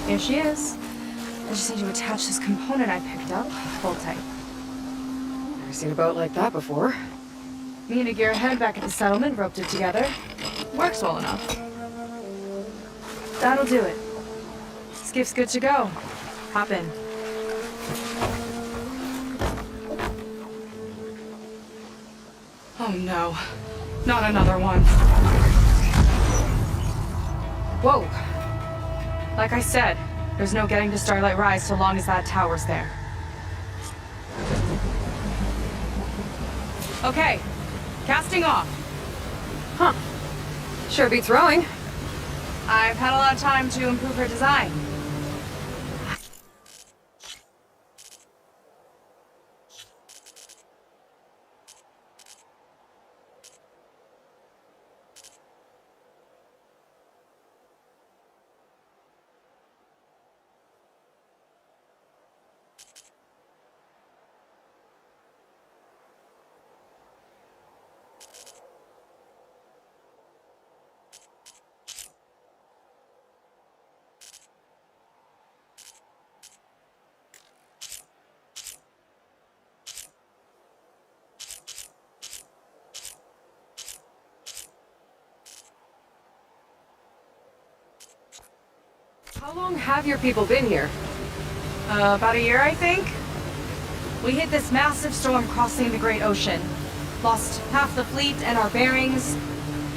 Here she is. I just need to attach this component I picked up. Hold tight. Never seen a boat like that before. Me and a gearhead back at the settlement roped it together. Works well enough. That'll do it. Skiff's good to go. Hop in. Oh no. Not another one. Whoa. Like I said, there's no getting to Starlight Rise so long as that tower's there. Okay. Casting off. Huh. Sure beats rowing. I've had a lot of time to improve her design. How long have your people been here? About a year, I think. We hit this massive storm crossing the Great Ocean. Lost half the fleet and our bearings.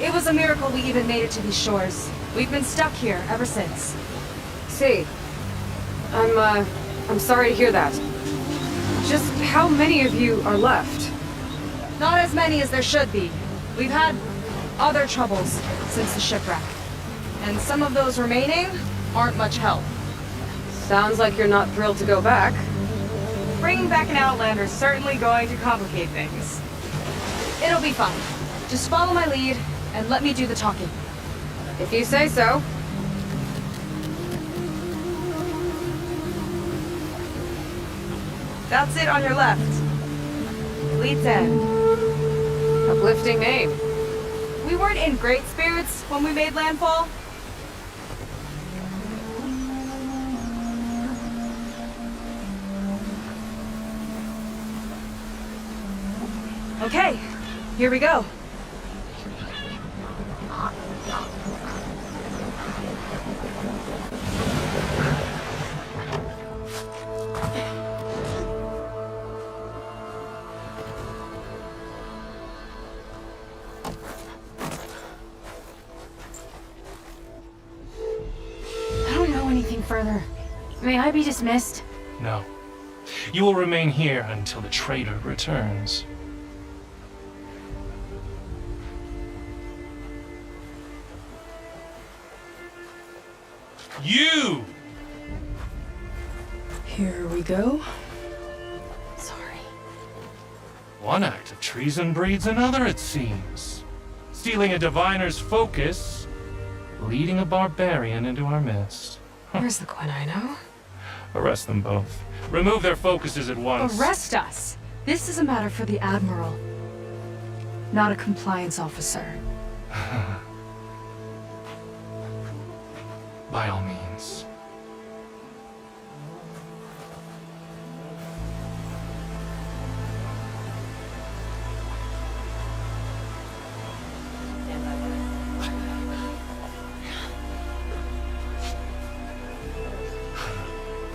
It was a miracle we even made it to these shores. We've been stuck here ever since. See. I'm sorry to hear that. Just how many of you are left? Not as many as there should be. We've had other troubles since the shipwreck. And some of those remaining aren't much help. Sounds like you're not thrilled to go back. Bringing back an Outlander is certainly going to complicate things. It'll be fine. Just follow my lead and let me do the talking. If you say so. That's it on your left. Lead's End. Uplifting name. We weren't in great spirits when we made landfall. Okay, here we go. I don't know anything further. May I be dismissed? No. You will remain here until the traitor returns. You! Here we go. Sorry. One act of treason breeds another, it seems. Stealing a diviner's focus, leading a barbarian into our midst. Where's the Quinn I know? Arrest them both. Remove their focuses at once. Arrest us! This is a matter for the Admiral, not a compliance officer. By all means.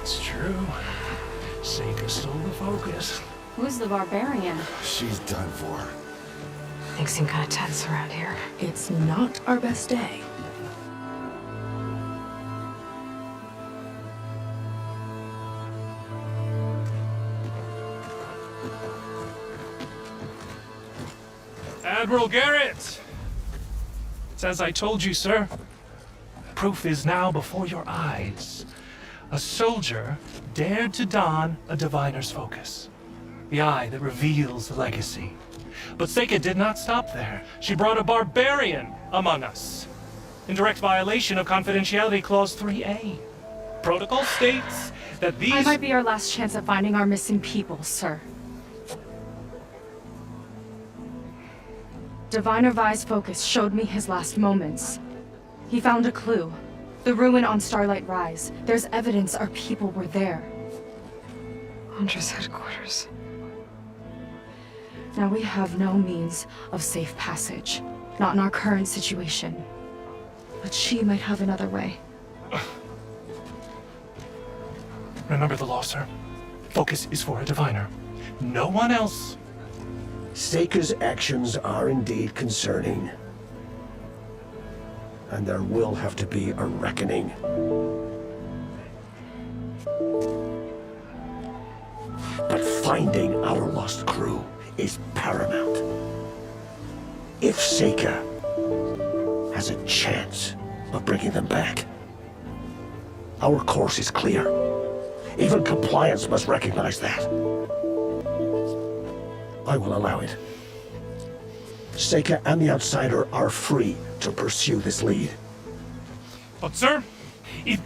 It's true. Seika stole the focus. Who's the barbarian? She's done for. Things seem kind of tense around here. It's not our best day. Admiral Garrett! It's as I told you, sir. Proof is now before your eyes. A soldier dared to don a diviner's focus. The eye that reveals the legacy. But Seika did not stop there. She brought a barbarian among us. In direct violation of Confidentiality Clause 3A. Protocol states that these... I might be our last chance at finding our missing people, sir. Diviner Vi's focus showed me his last moments. He found a clue. The ruin on Starlight Rise. There's evidence our people were there. Hunter's headquarters. Now we have no means of safe passage. Not in our current situation. But she might have another way. Remember the law, sir. Focus is for a diviner. No one else. Seika's actions are indeed concerning. And there will have to be a reckoning. But finding our lost crew is paramount. If Seika has a chance of bringing them back, our course is clear. Even compliance must recognize that. I will allow it. Seika and the Outsider are free to pursue this lead. But, sir, if...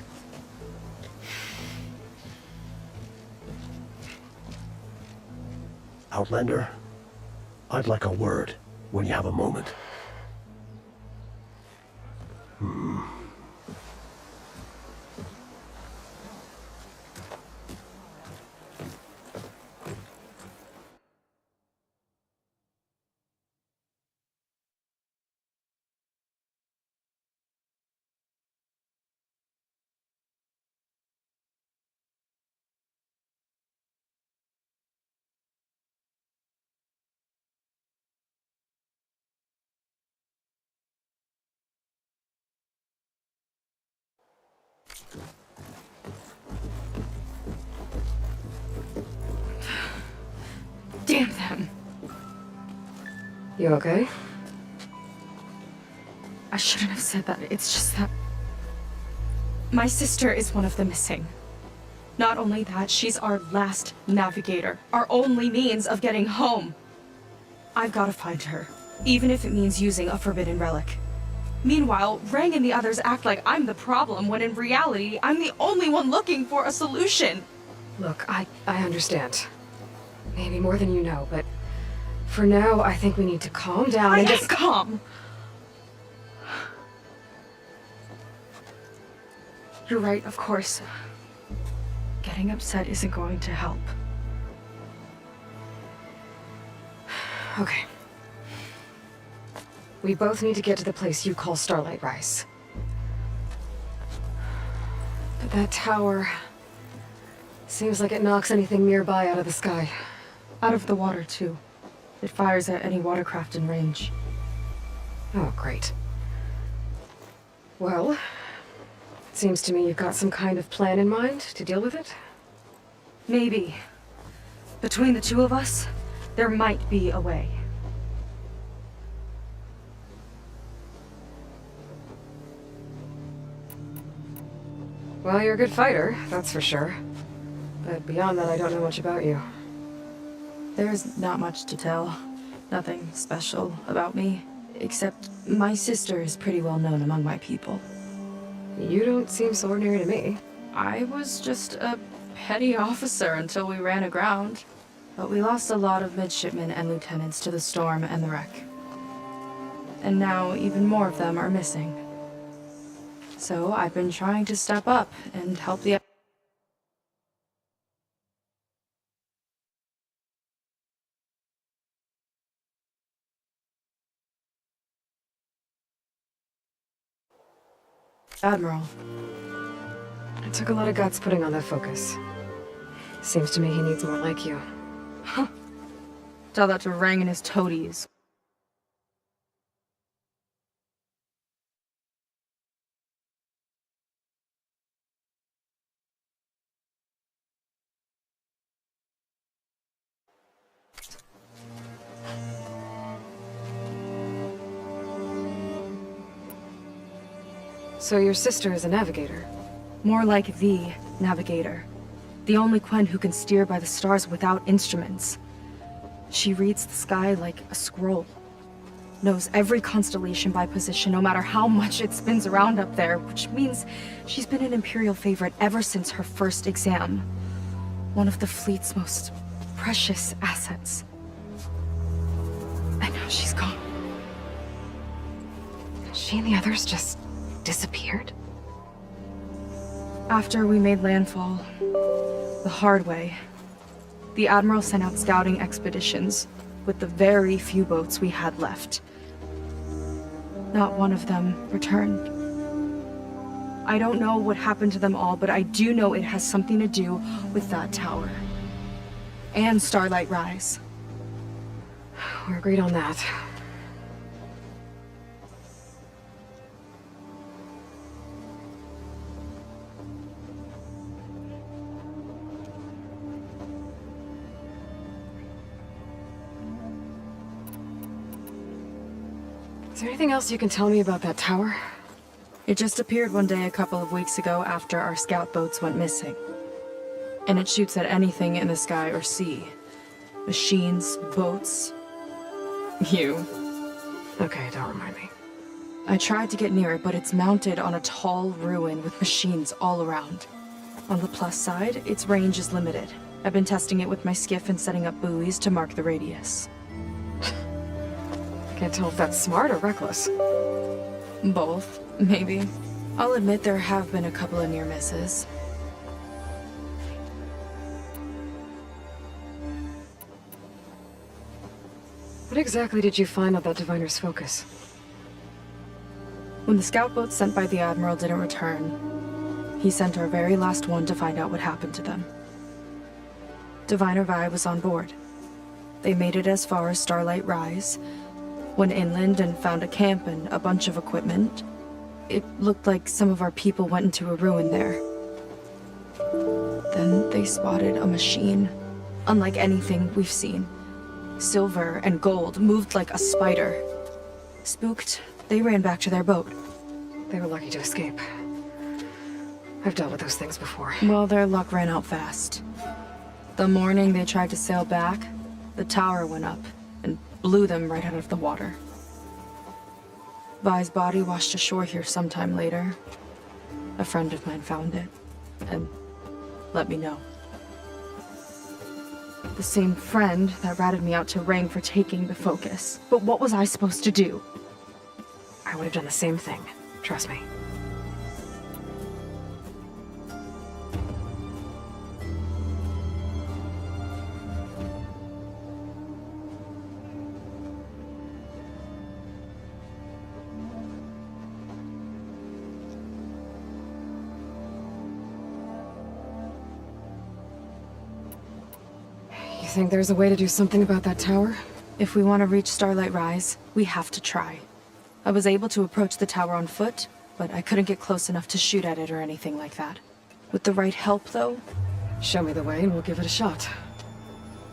Outlander, I'd like a word when you have a moment. Damn them! You okay? I shouldn't have said that. It's just that... my sister is one of the missing. Not only that, she's our last navigator. Our only means of getting home. I've got to find her. Even if it means using a forbidden relic. Meanwhile, Rang and the others act like I'm the problem, when in reality, I'm the only one looking for a solution. Look, I understand. Maybe more than you know, but for now, I think we need to calm down I and am just... calm! You're right, of course. Getting upset isn't going to help. Okay. We both need to get to the place you call Starlight Rise. But that tower... seems like it knocks anything nearby out of the sky. Out of the water, too. It fires at any watercraft in range. Oh, great. Well, it seems to me you've got some kind of plan in mind to deal with it. Maybe. Between the two of us, there might be a way. Well, you're a good fighter, that's for sure. But beyond that, I don't know much about you. There's not much to tell. Nothing special about me. Except my sister is pretty well known among my people. You don't seem so ordinary to me. I was just a petty officer until we ran aground. But we lost a lot of midshipmen and lieutenants to the storm and the wreck. And now even more of them are missing. So I've been trying to step up and help the... Admiral. It took a lot of guts putting on that focus. Seems to me he needs more like you. Tell that to Rang and his toadies. So your sister is a navigator? More like the navigator. The only Quen who can steer by the stars without instruments. She reads the sky like a scroll. Knows every constellation by position, no matter how much it spins around up there, which means she's been an Imperial favorite ever since her first exam. One of the fleet's most precious assets. And now she's gone. She and the others just disappeared? After we made landfall, the hard way, the Admiral sent out scouting expeditions with the very few boats we had left. Not one of them returned. I don't know what happened to them all, but I do know it has something to do with that tower. And Starlight Rise. We're agreed on that. Is there anything else you can tell me about that tower? It just appeared one day a couple of weeks ago after our scout boats went missing. And it shoots at anything in the sky or sea. Machines, boats. You. Okay, don't remind me. I tried to get near it, but it's mounted on a tall ruin with machines all around. On the plus side, its range is limited. I've been testing it with my skiff and setting up buoys to mark the radius. Can't tell if that's smart or reckless. Both, maybe. I'll admit there have been a couple of near misses. What exactly did you find on that Diviner's focus? When the scout boats sent by the Admiral didn't return, he sent our very last one to find out what happened to them. Diviner Vi was on board. They made it as far as Starlight Rise, went inland and found a camp and a bunch of equipment. It looked like some of our people went into a ruin there. Then they spotted a machine, unlike anything we've seen. Silver and gold, moved like a spider. Spooked, they ran back to their boat. They were lucky to escape. I've dealt with those things before. Well, their luck ran out fast. The morning they tried to sail back, the tower went up and blew them right out of the water. Vi's body washed ashore here sometime later. A friend of mine found it and let me know. The same friend that ratted me out to Rang for taking the focus. But what was I supposed to do? I would have done the same thing. Trust me. You think there's a way to do something about that tower? If we want to reach Starlight Rise, we have to try. I was able to approach the tower on foot, but I couldn't get close enough to shoot at it or anything like that. With the right help, though, Show me the way and we'll give it a shot.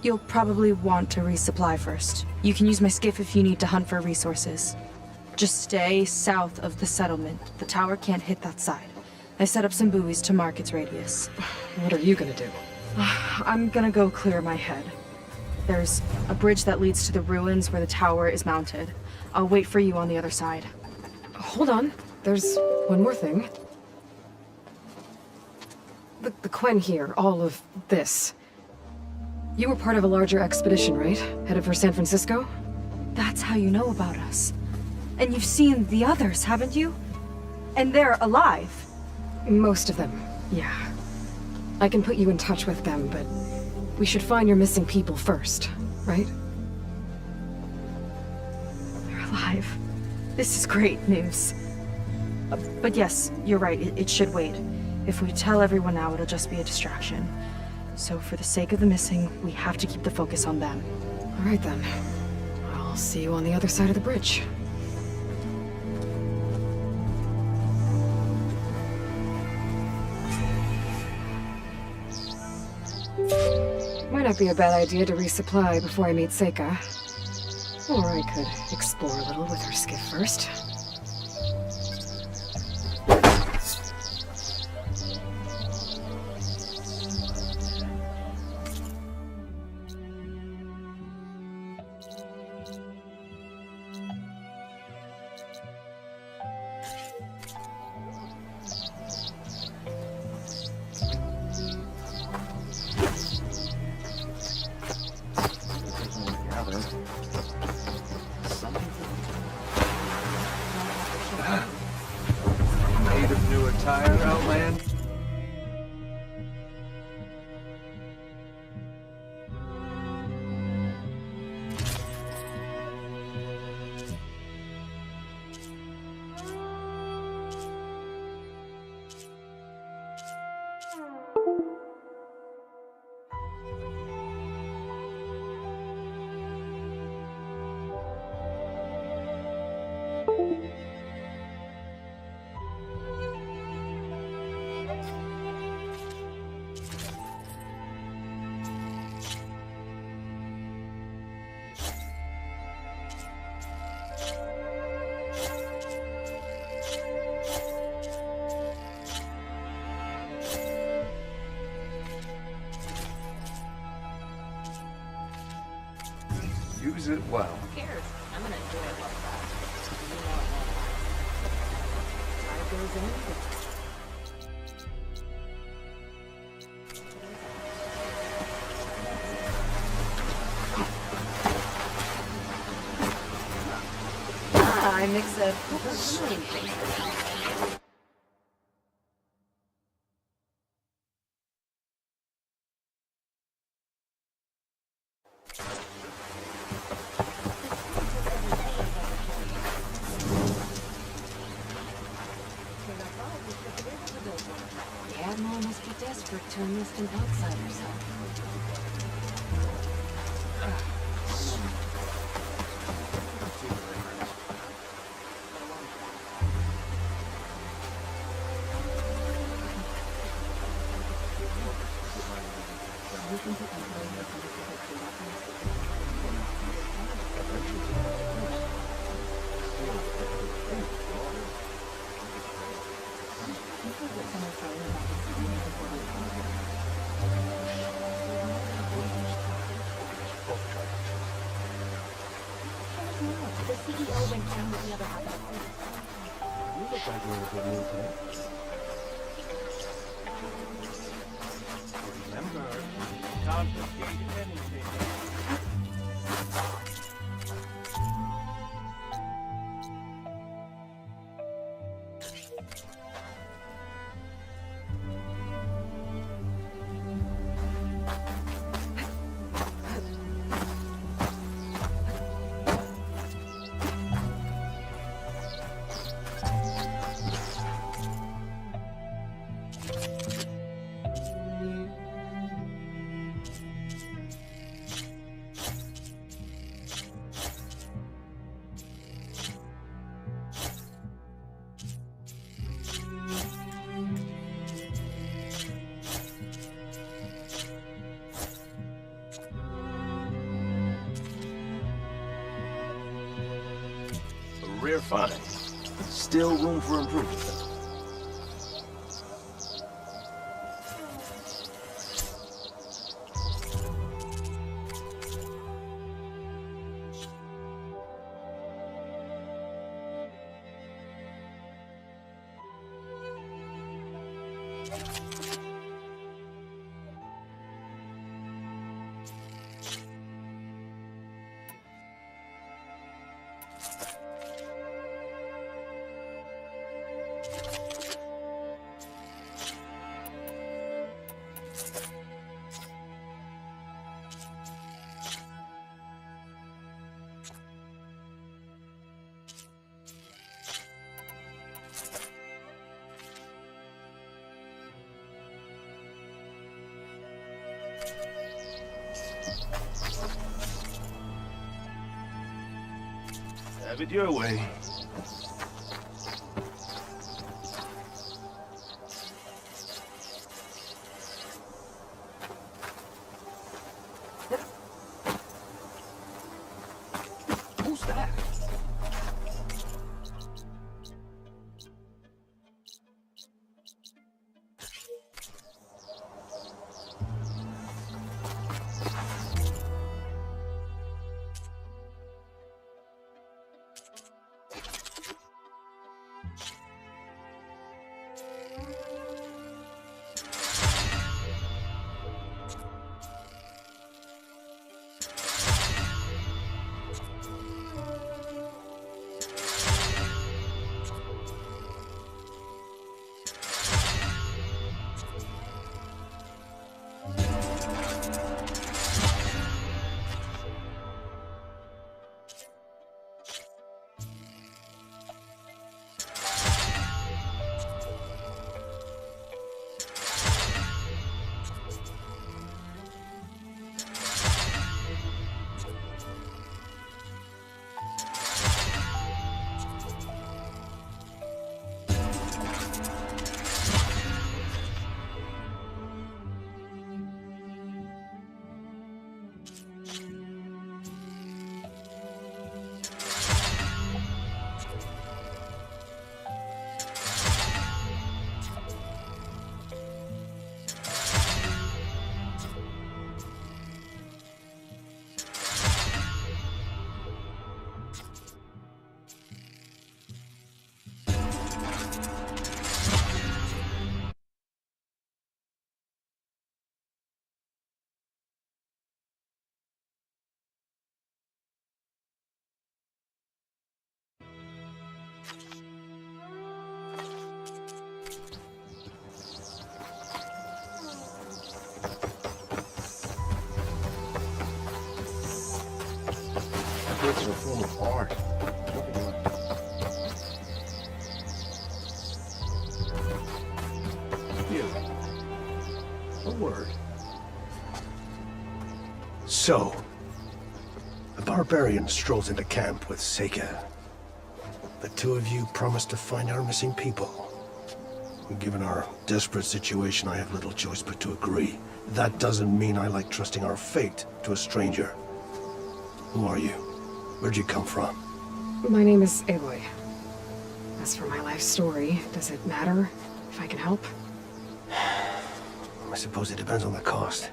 you'll probably want to resupply first. You can use my skiff if you need to hunt for resources. Just stay south of the settlement. The tower can't hit that side. I set up some buoys to mark its radius. What are you gonna do? I'm gonna go clear my head. There's a bridge that leads to the ruins where the tower is mounted. I'll wait for you on the other side. Hold on. There's one more thing. The Quen here, all of this. You were part of a larger expedition, right? Headed for San Francisco? That's how you know about us. And you've seen the others, haven't you? And they're alive. Most of them, yeah. I can put you in touch with them, but we should find your missing people first, right? They're alive. This is great news. But yes, you're right, it should wait. If we tell everyone now, it'll just be a distraction. So for the sake of the missing, we have to keep the focus on them. All right then. I'll see you on the other side of the bridge. Might not be a bad idea to resupply before I meet Seika. Or I could explore a little with her skiff first. use it well. Who cares? I'm gonna enjoy it like that. You know it won't last. Try goes in. I mix a million things. The Admiral must be desperate to enlist an outsider, so. The CEO went down with the other half of the fleet. You look like you're in a good mood today. Remember, confiscate anything. A rare find. Still room for improvement. Have it your way. Who's that? apart. You. A word. So, the barbarian strolls into camp with Seika. The two of you promised to find our missing people. Given our desperate situation, I have little choice but to agree. That doesn't mean I like trusting our fate to a stranger. Who are you? Where'd you come from? My name is Aloy. As for my life story, does it matter if I can help? I suppose it depends on the cost.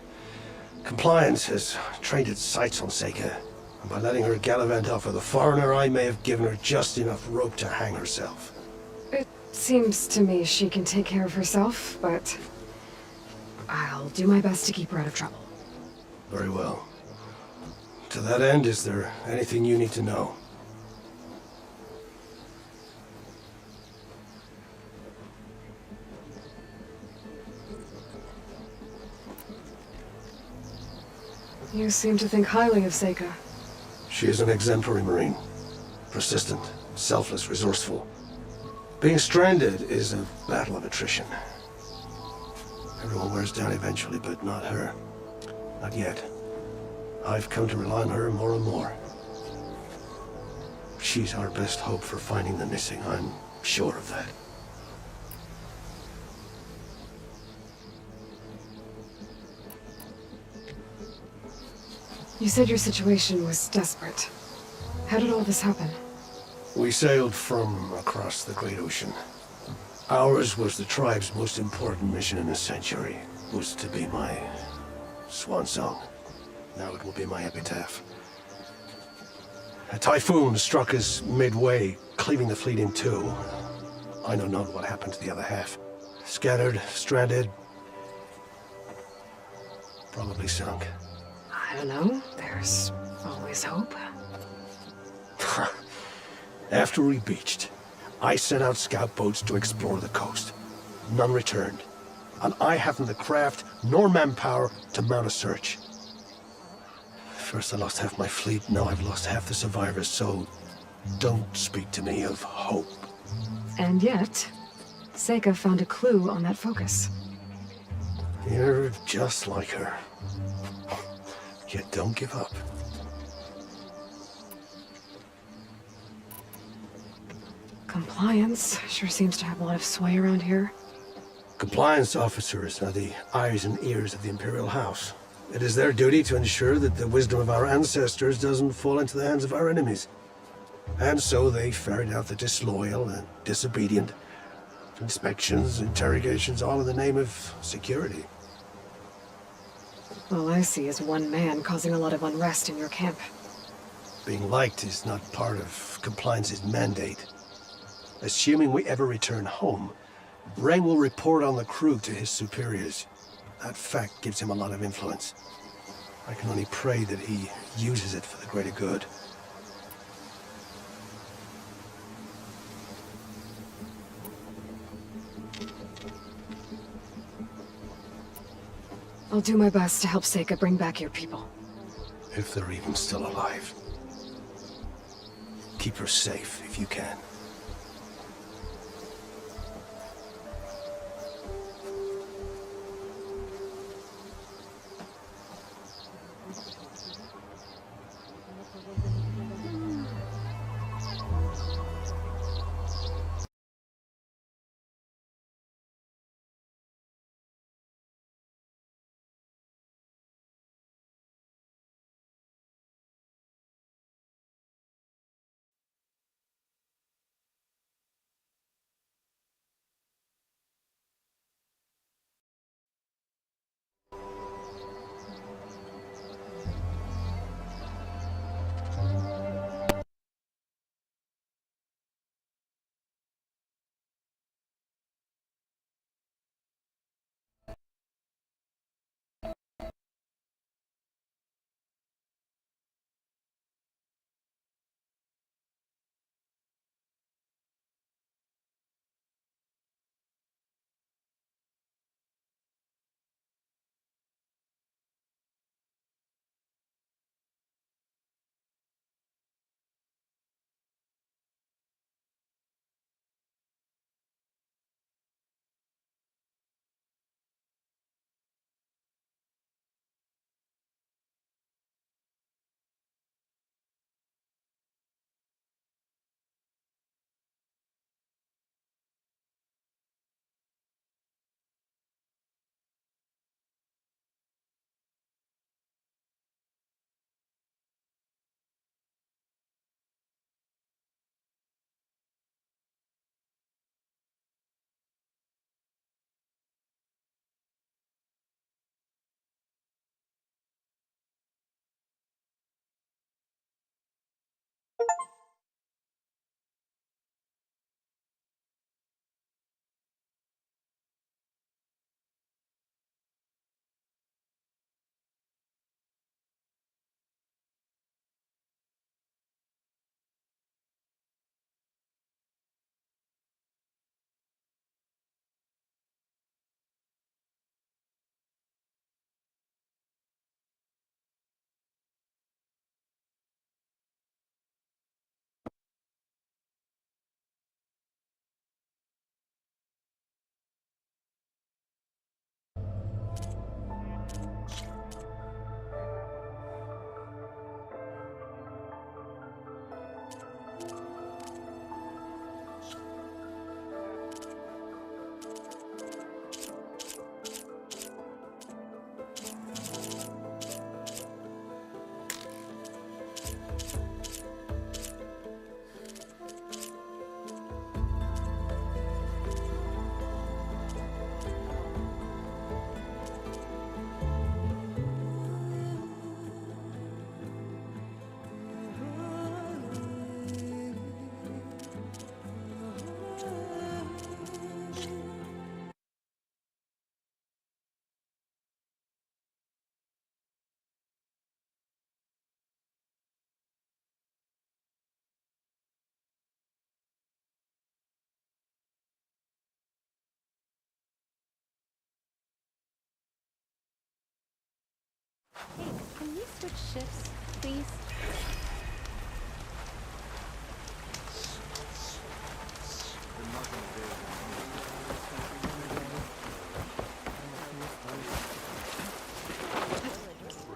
Compliance has trained its sights on Seika, and by letting her gallivant off with a foreigner, I may have given her just enough rope to hang herself. It seems to me she can take care of herself, but I'll do my best to keep her out of trouble. Very well. To that end, is there anything you need to know? You seem to think highly of Seika. She is an exemplary Marine. Persistent, selfless, resourceful. Being stranded is a battle of attrition. Everyone wears down eventually, but not her. Not yet. I've come to rely on her more and more. She's our best hope for finding the missing, I'm sure of that. You said your situation was desperate. How did all this happen? We sailed from across the Great Ocean. Ours was the tribe's most important mission in a century. Was to be my swan song. Now it will be my epitaph. A typhoon struck us midway, cleaving the fleet in two. I know not what happened to the other half. Scattered, stranded, probably sunk. I don't know. There's always hope. After we beached, I sent out scout boats to explore the coast. None returned. And I haven't the craft nor manpower to mount a search. First I lost half my fleet, now I've lost half the survivors, so don't speak to me of hope. And yet, Seika found a clue on that focus. You're just like her. Yet don't give up. Compliance sure seems to have a lot of sway around here. Compliance officers are the eyes and ears of the Imperial House. It is their duty to ensure that the wisdom of our ancestors doesn't fall into the hands of our enemies. And so they ferret out the disloyal and disobedient. Inspections, interrogations, all in the name of security. All I see is one man causing a lot of unrest in your camp. Being liked is not part of Compliance's mandate. Assuming we ever return home, Rang will report on the crew to his superiors. That fact gives him a lot of influence. I can only pray that he uses it for the greater good. I'll do my best to help Seika bring back your people. If they're even still alive. Keep her safe if you can. Hey, can we switch shifts, please?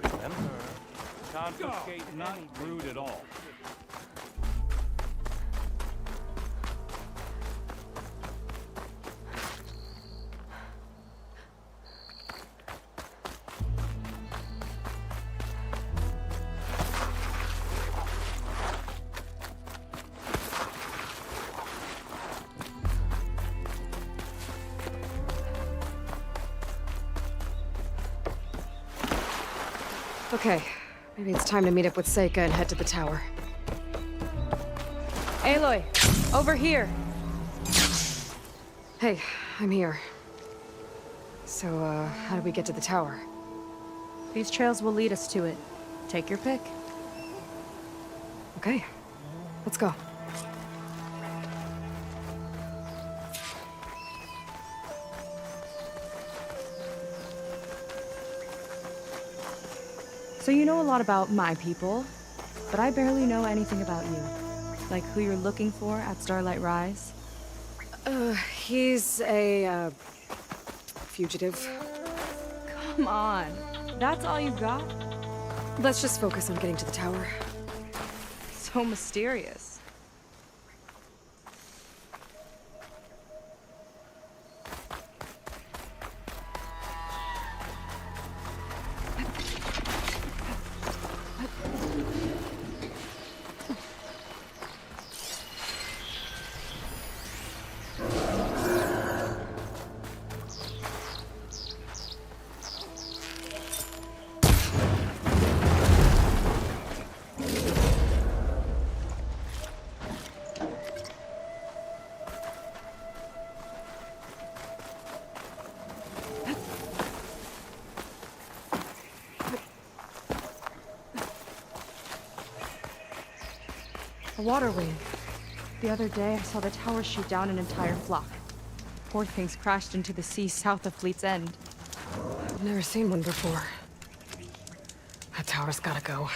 Remember, confiscate not rude at all. Okay, maybe it's time to meet up with Seika and head to the tower. Aloy, over here. Hey, I'm here. So, how do we get to the tower? These trails will lead us to it. Take your pick. Okay, let's go. So you know a lot about my people, but I barely know anything about you. Like who you're looking for at Starlight Rise. He's a, fugitive. Come on, that's all you got? Let's just focus on getting to the tower. So mysterious. A water wing. The other day, I saw the tower shoot down an entire flock. Poor things crashed into the sea south of Fleet's End. I've never seen one before. That tower's gotta go.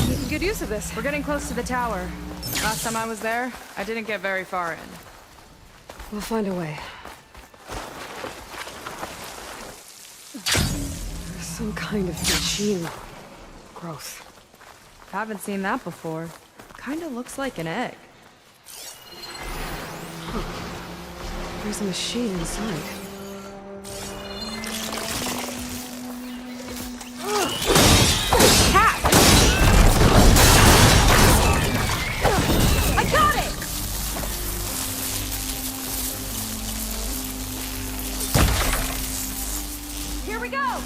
Making good use of this. We're getting close to the tower. Last time I was there, I didn't get very far in. We'll find a way. There's some kind of machine growth. Haven't seen that before. Kinda looks like an egg. There's a machine inside. Cat! I got it! Here we go!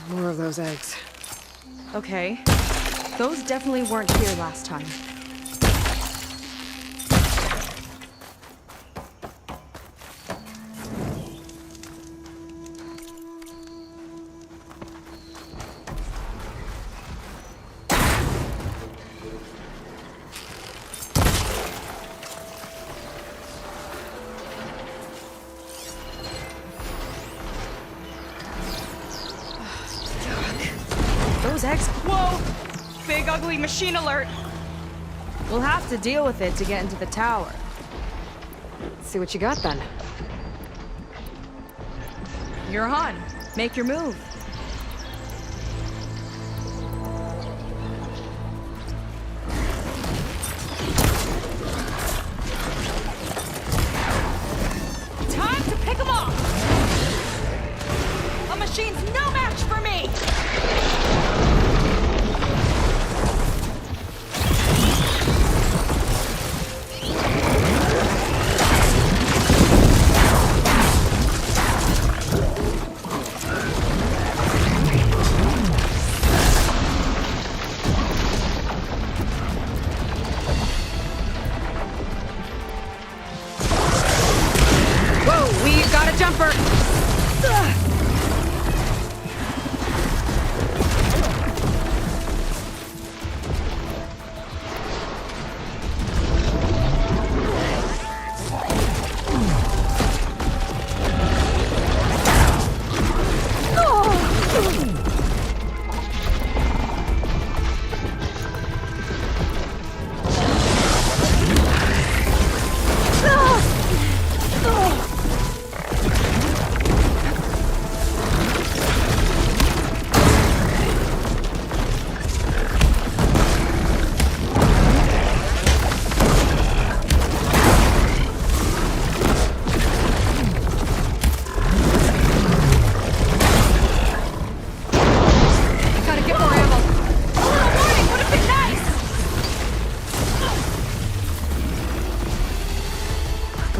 More of those eggs. Okay. Those definitely weren't here last time. Those eggs. Whoa! Big ugly machine alert! We'll have to deal with it to get into the tower. Let's see what you got then. You're on. Make your move. Time to pick 'em off! A machine's no match for me!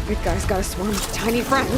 big guy's got a swarm of tiny friends.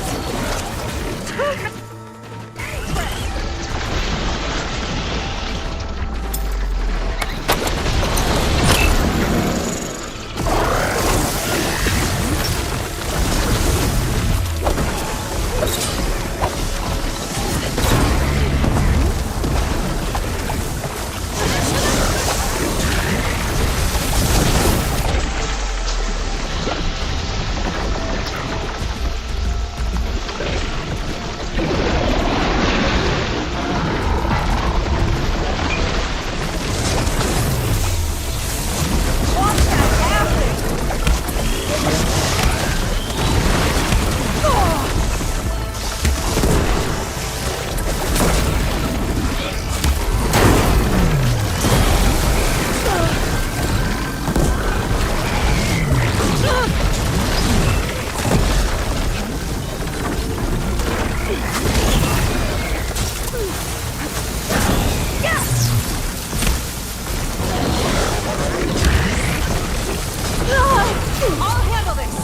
I'll handle this.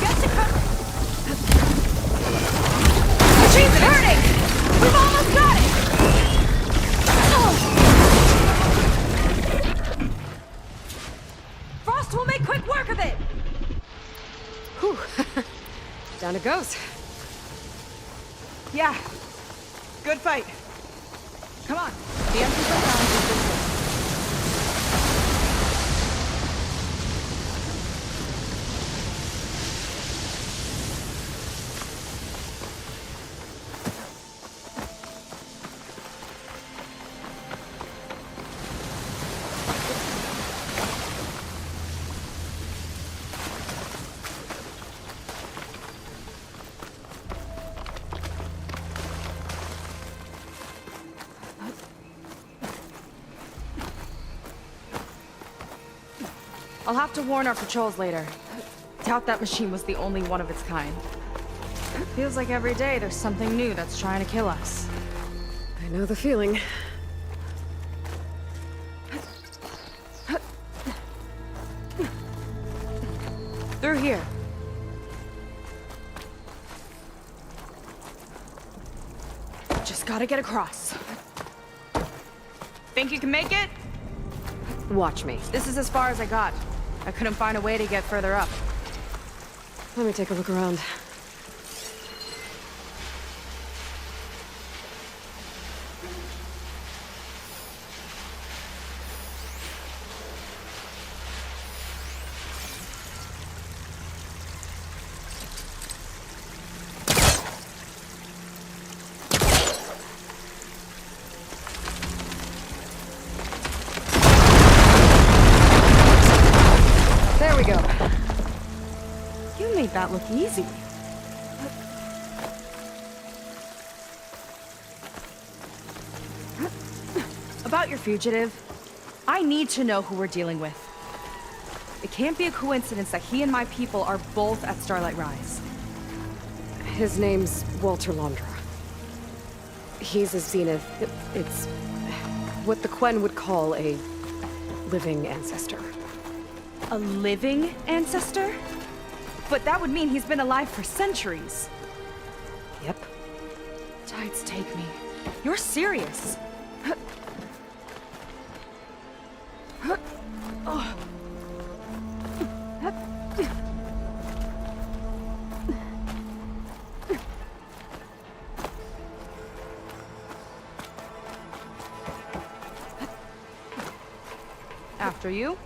Get to cover. Machine's burning. We've almost got it. Frost will make quick work of it. Whew. Down it goes. Yeah. Good fight. Come on. The entrance of balance is this way. I'll have to warn our patrols later. Doubt that machine was the only one of its kind. Feels like every day there's something new that's trying to kill us. I know the feeling. Through here. Just gotta get across. Think you can make it? Watch me. This is as far as I got. I couldn't find a way to get further up. Let me take a look around. There we go. You made that look easy. About your fugitive, I need to know who we're dealing with. It can't be a coincidence that he and my people are both at Starlight Rise. His name's Walter Londra. He's a Zenith. It's what the Quen would call a living ancestor. A living ancestor? But that would mean he's been alive for centuries. Yep. Tides take me. You're serious. After you.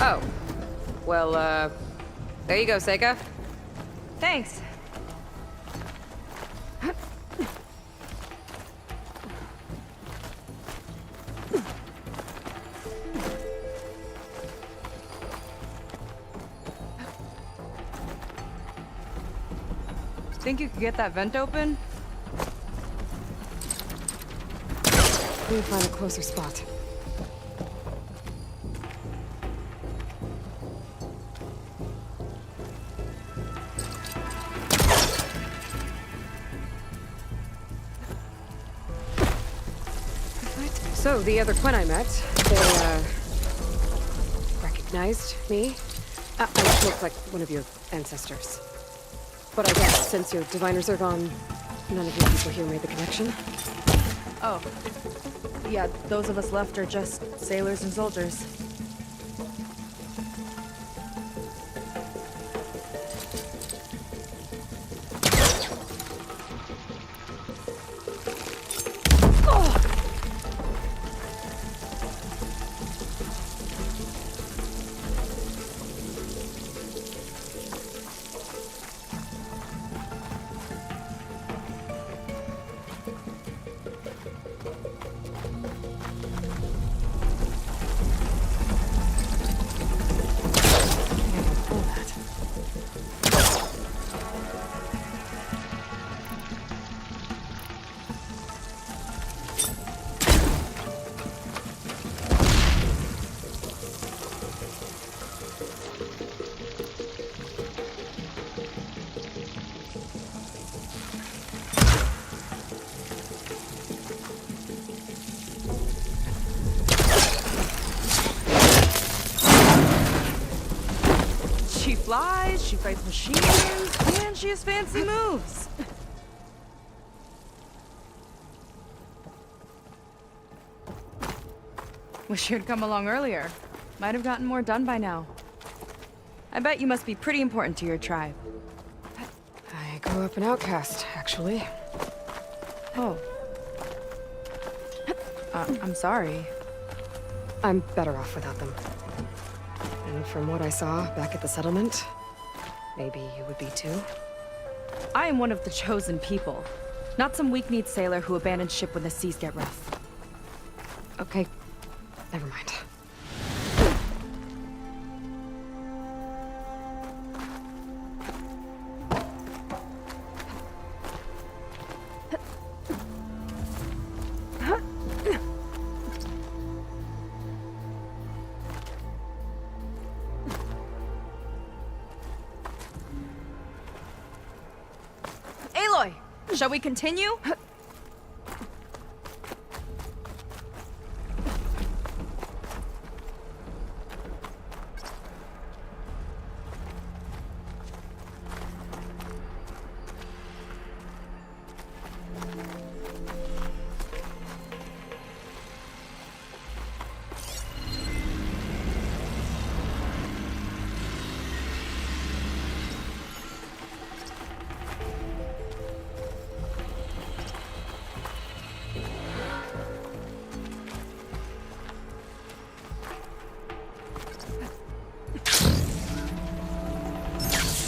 Oh. Well, there you go, Seika. Thanks. Think you could get that vent open? Let me find a closer spot. So, the other Quen I met, they, recognized me. I look like one of your ancestors. But I guess since your diviners are gone, none of you people here made the connection. Oh. Yeah, those of us left are just sailors and soldiers. She flies, she fights machines, and she has fancy moves. Wish you'd come along earlier. Might have gotten more done by now. I bet you must be pretty important to your tribe. I grew up an outcast, actually. Oh. I'm sorry. I'm better off without them. And from what I saw back at the settlement, maybe you would be too. I am one of the chosen people. Not some weak-kneed sailor who abandons ship when the seas get rough. Okay, never mind. Aloy, shall we continue?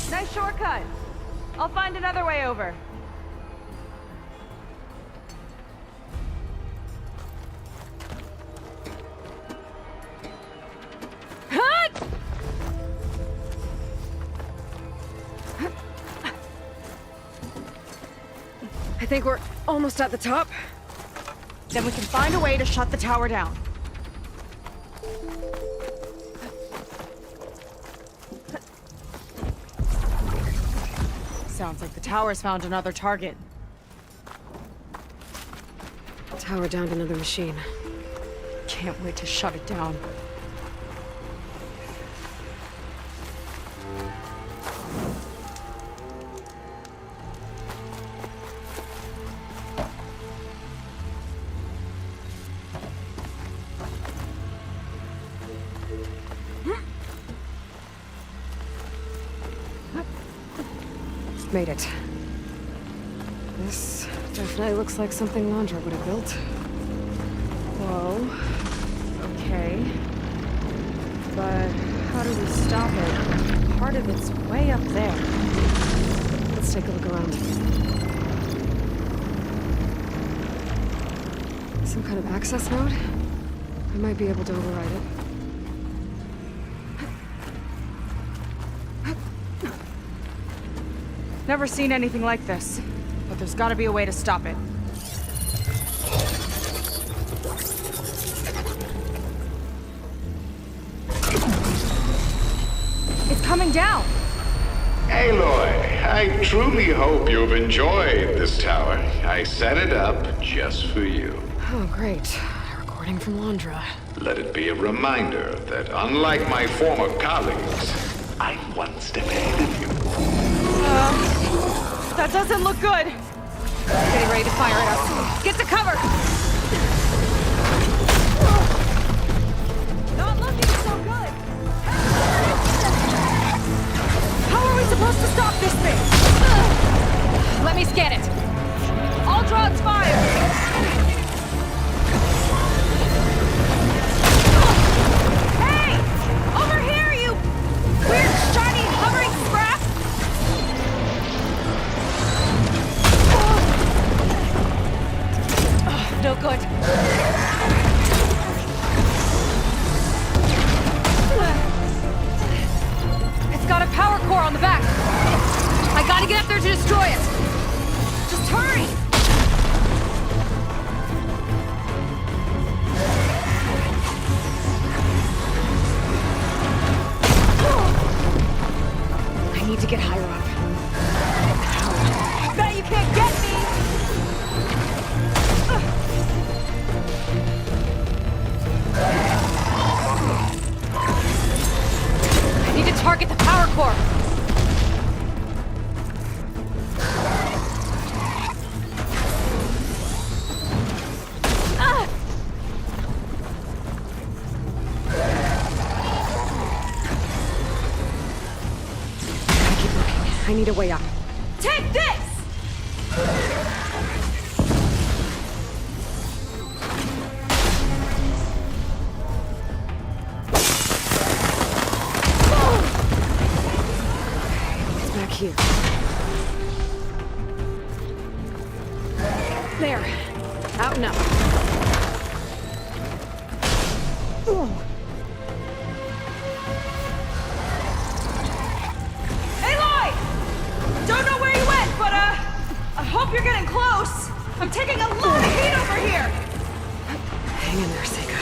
Nice shortcut. I'll find another way over. I think we're almost at the top. Then we can find a way to shut the tower down. Sounds like the tower's found another target. Tower downed another machine. Can't wait to shut it down. Made it. This definitely looks like something Landra would have built. Whoa. Okay. But how do we stop it? Part of it's way up there. Let's take a look around. Some kind of access node? I might be able to override it. Never seen anything like this, but there's gotta be a way to stop it. It's coming down! Aloy, I truly hope you've enjoyed this tower. I set it up just for you. Oh, great. A recording from Londra. Let it be a reminder that unlike my former colleagues, I'm one step ahead of you. That doesn't look good! Getting ready to fire at us. Get to cover! Not looking so good! How are we supposed to stop this thing? Let me scan it. All drones fire! Hey! Over here, you weird, shiny, hovering scrap! No good. It's got a power core on the back. I gotta get up there to destroy it. Just hurry! I need to get higher up. Bet you can't get me! I need to target the power core. Ah! I keep looking. I need a way up. Take this! It's back here. There. Out and up. Aloy! Don't know where you went, but I hope you're getting close. I'm taking a lot of heat over here. Hang in there, Seika.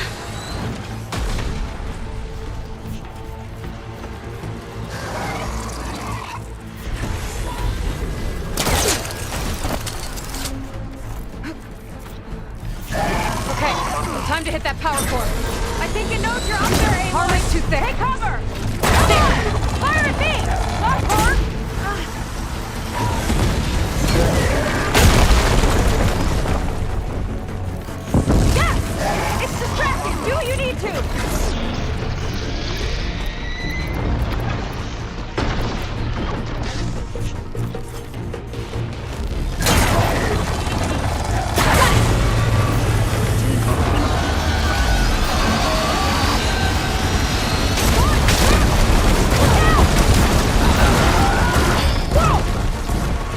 Okay, time to hit that power core. I think it knows you're up there, Aloy. Harm's too thick. Take cover! There! Fire at me! Lockhorn! Yes! It's distracted! Do what you need to!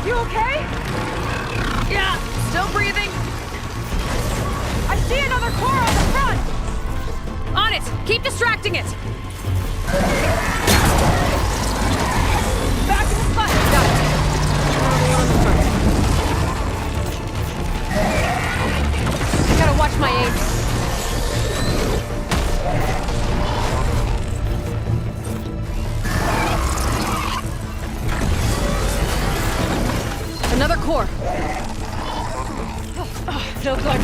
You okay? Yeah, still breathing. I see another core on the front! On it! Keep distracting it! Back in the spot! Got it. I gotta watch my aim. Another core. No good. Down!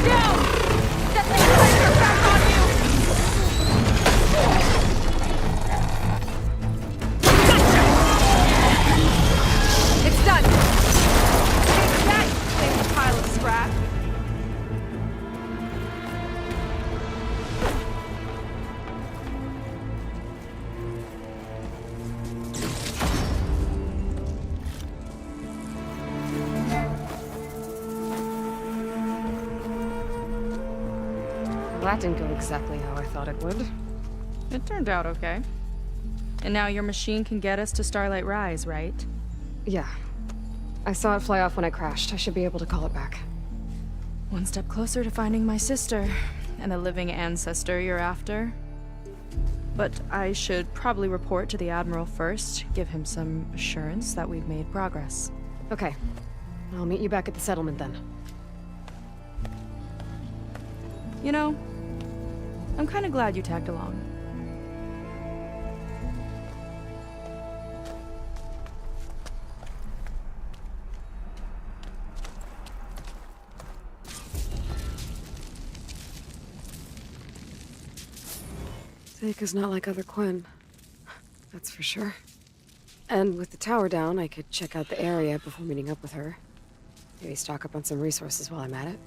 That thing's laser back on you! Gotcha! It's done. Take that, you big pile of scrap. That didn't go exactly how I thought it would. It turned out okay. And now your machine can get us to Starlight Rise, right? Yeah. I saw it fly off when I crashed. I should be able to call it back. One step closer to finding my sister and the living ancestor you're after. But I should probably report to the Admiral first, give him some assurance that we've made progress. Okay. I'll meet you back at the settlement then. You know, I'm kind of glad you tagged along. Seika's not like other Quen. That's for sure. And with the tower down, I could check out the area before meeting up with her. Maybe stock up on some resources while I'm at it.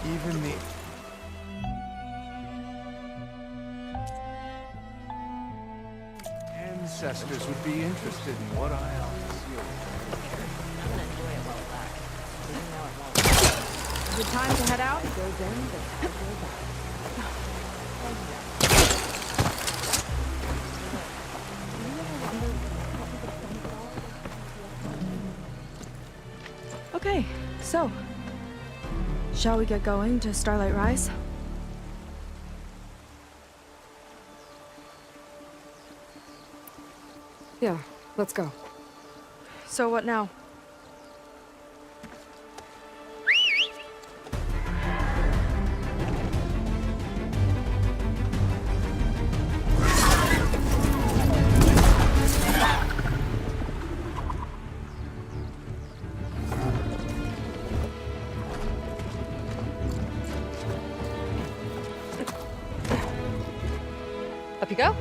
Even the ancestors would be interested in what I offer. I'm gonna enjoy it while it lasts. Even though it won't. Is it time to head out? Okay, so shall we get going to Starlight Rise? Yeah, let's go. So what now? you go.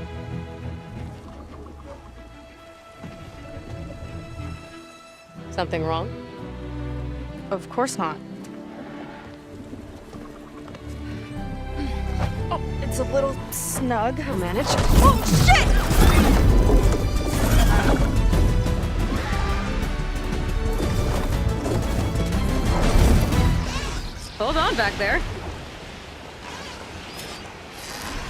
Something wrong? Of course not. Oh, it's a little snug. I'll manage. Oh, shit! Hold on back there.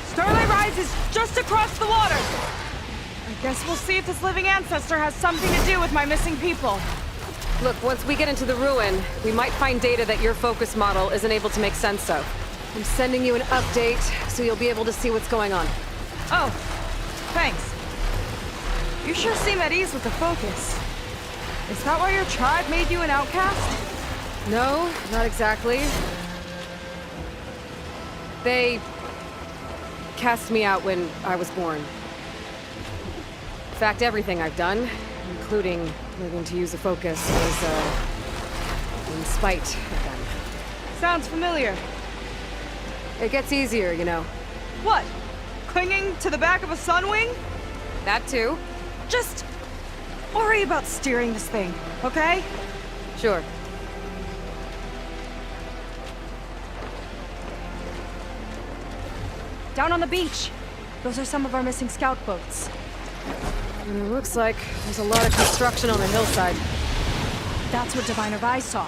Starlight Rise is just across the water. I guess we'll see if this living ancestor has something to do with my missing people. Look, once we get into the ruin, we might find data that your focus model isn't able to make sense of. I'm sending you an update, so you'll be able to see what's going on. Oh, thanks. You sure seem at ease with the focus. Is that why your tribe made you an outcast? No, not exactly. They cast me out when I was born. In fact, everything I've done, including learning to use the focus, was in spite of them. Sounds familiar. It gets easier, you know. What? Clinging to the back of a sunwing? That too. Just worry about steering this thing, okay? Sure. Down on the beach. Those are some of our missing scout boats. And it looks like there's a lot of construction on the hillside. That's what Diviner Vi saw.